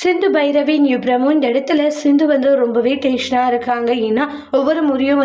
Sindhu Bhairavi new promo இந்த இடத்துல சிந்து ரொம்பவே டென்ஷனாக இருக்காங்க. ஏன்னா ஒவ்வொரு முறையும்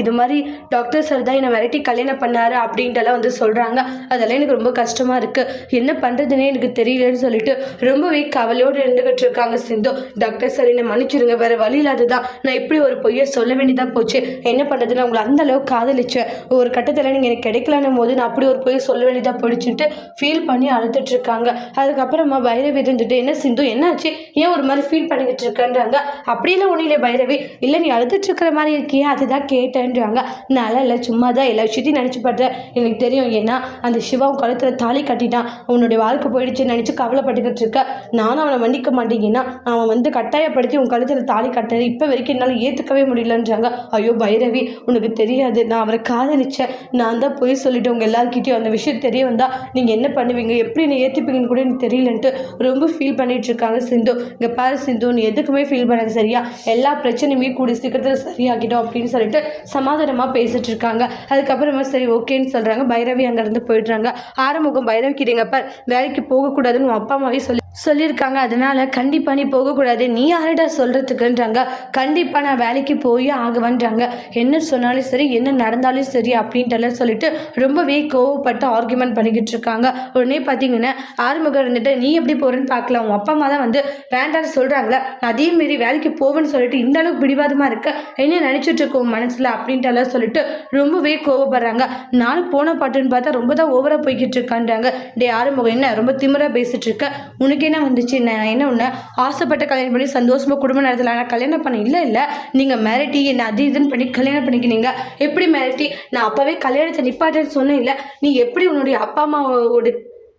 இது மாதிரி டாக்டர் சார் தான் என்னை வெரைட்டி கல்யாணம் பண்ணாரு அப்படின்ட்டுலாம் சொல்கிறாங்க. அதெல்லாம் எனக்கு ரொம்ப கஷ்டமாக இருக்குது, என்ன பண்ணுறதுனே எனக்கு தெரியலன்னு சொல்லிட்டு ரொம்பவே கவலையோடு இருந்துகிட்டு இருக்காங்க சிந்து. டாக்டர் சார் என்னை மன்னிச்சிருங்க, வேறு வழி இல்லாததான் நான் இப்படி ஒரு பொய்யை சொல்ல வேண்டியதாக போச்சு. என்ன பண்ணுறதுன்னு உங்களை அந்த அளவுக்கு காதலிச்சேன், ஒரு கட்டத்தில் நீங்கள் எனக்கு கிடைக்கலான்னும் போது நான் அப்படி ஒரு பொய்யை சொல்ல வேண்டியதாக போயிடுச்சுன்ட்டு ஃபீல் பண்ணி அழுதுட்டு இருக்காங்க. அதுக்கப்புறமா பைரவி இருந்துட்டு என்ன சிந்து என்னாச்சு, ஏன் ஒரு மாதிரி ஃபீல் பண்ணிக்கிட்டு இருக்கேன்றாங்க. அப்படியெல்லாம் ஒன்றும் இல்லை பைரவி, இல்லை நீ அழுதுட்டு இருக்கிற மாதிரி இருக்கியே அதுதான் கேட்டேன்றாங்க. நல்லா இல்லை சும்மா தான் எல்லா விஷயத்தையும் நினச்சி பார்த்தேன், எனக்கு தெரியும். ஏன்னா அந்த சிவாவும் கழுத்தில் தாலி கட்டிட்டான், உன்னுடைய வாழ்க்கை போயிடுச்சுன்னு நினச்சி கவலைப்பட்டுக்கிட்டு இருக்க. நானும் அவனை மன்னிக்க மாட்டேங்கன்னா அவன் கட்டாயப்படுத்தி உன் கழுத்தில் தாலி கட்டினது இப்போ வரைக்கும் என்னால் ஏற்றுக்கவே முடியலன்றாங்க. ஐயோ பைரவி உனக்கு தெரியாது, நான் அவரை காதலிச்சேன், நான் தான் போய் சொல்லிட்டு உங்கள் எல்லாருக்கிட்டையும் அந்த விஷயம் தெரிய வந்தால் நீங்கள் என்ன பண்ணுவீங்க, எப்படி நீ ஏற்றுப்பீங்கன்னு கூட எனக்கு தெரியலன்ட்டு ரொம்ப ஃபீல் பண்ணிட்டு இருக்காங்க சிந்து. இங்கே பாரு சிந்து, நீ எதுக்குமே ஃபீல் பண்ணது சரியா, எல்லா பிரச்சனையுமே கூடி சீக்கிரத்தில் சரியாகிடும் அப்படின்னு சொல்லிட்டு சமாதானமாக பேசிட்டு இருக்காங்க. அதுக்கப்புறமா சரி ஓகேன்னு சொல்கிறாங்க. பைரவி அங்கேருந்து போயிடுறாங்க. ஆறுமுகம் பைரவி கிட்டேங்கப்ப வேலைக்கு போகக்கூடாதுன்னு அப்பா அம்மாவே சொல்லியிருக்காங்க, அதனால கண்டிப்பாக நீ போகக்கூடாது, நீ யாரிடா சொல்கிறதுக்குன்றாங்க. கண்டிப்பாக நான் வேலைக்கு போய் ஆகுவேன்றாங்க. என்ன சொன்னாலும் சரி என்ன நடந்தாலும் சரி அப்படின்ட்டுலாம் சொல்லிட்டு ரொம்பவே கோவப்பட்டு ஆர்குமெண்ட் பண்ணிக்கிட்டு இருக்காங்க. உடனே பார்த்தீங்கன்னா ஆறுமுகம் இருந்துட்டு நீ எப்படி போகிறேன்னு பார்க்கலாம், உன் அப்பா அம்மா தான் வேண்டான்னு சொல்கிறாங்களே, அதே மாரி வேலைக்கு போவேன்னு சொல்லிட்டு இந்த அளவுக்கு பிடிவாதமாக இருக்க, என்ன நினச்சிட்டு இருக்கோம் மனசில் அப்படின்ட்டுலாம் சொல்லிட்டு ரொம்பவே கோவப்படுறாங்க. நானும் போன பாட்டுன்னு பார்த்தா ரொம்ப தான் ஓவராக போய்கிட்டு இருக்கான்றாங்க. டே ஆறுமுகம் என்ன ரொம்ப திமிராக பேசிட்டு இருக்க, உனக்கு என்ன வந்துச்சு, நான் என்ன ஒன்று ஆசைப்பட்ட கல்யாணம் பண்ணி சந்தோஷமாக குடும்ப நடத்தல, ஆனால் கல்யாணம் பண்ண இல்லை நீங்கள் மிரட்டி என்ன அது இதுன்னு பண்ணி கல்யாணம் பண்ணிக்கினீங்க. எப்படி மிரட்டி, நான் அப்போவே கல்யாணத்தை நிப்பாட்டேன்னு சொன்னேன் இல்லை, நீ எப்படி உன்னுடைய அப்பா அம்மாவோட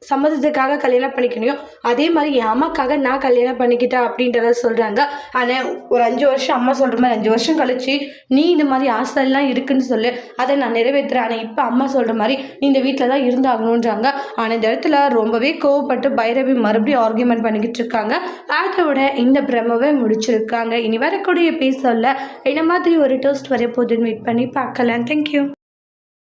சம்மதத்துக்காக கல்யாணம் பண்ணிக்கணும், அதே மாதிரி என் அம்மாக்காக நான் கல்யாணம் பண்ணிக்கிட்டேன் அப்படின்றத சொல்கிறாங்க. ஆனால் ஒரு 5 வருஷம் அம்மா சொல்கிற மாதிரி 5 வருஷம் கழிச்சு நீ இந்த மாதிரி ஆசைலாம் இருக்குன்னு சொல்லு, அதை நான் நிறைவேற்றுறேன். ஆனால் இப்போ அம்மா சொல்கிற மாதிரி நீ இந்த வீட்டில் தான் இருந்தாகணுன்றாங்க. ஆனால் இந்த இடத்துல ரொம்பவே கோவப்பட்டு பைரவி மறுபடியும் ஆர்கியூமெண்ட் பண்ணிக்கிட்டு இருக்காங்க. அதோட இந்த பிரமவை முடிச்சிருக்காங்க. இனி வரக்கூடிய பேசல என்ன மாதிரி ஒரு டோஸ்ட் வரைய போதுன்னு வெயிட் பண்ணி பார்க்கலாம். தேங்க்யூ.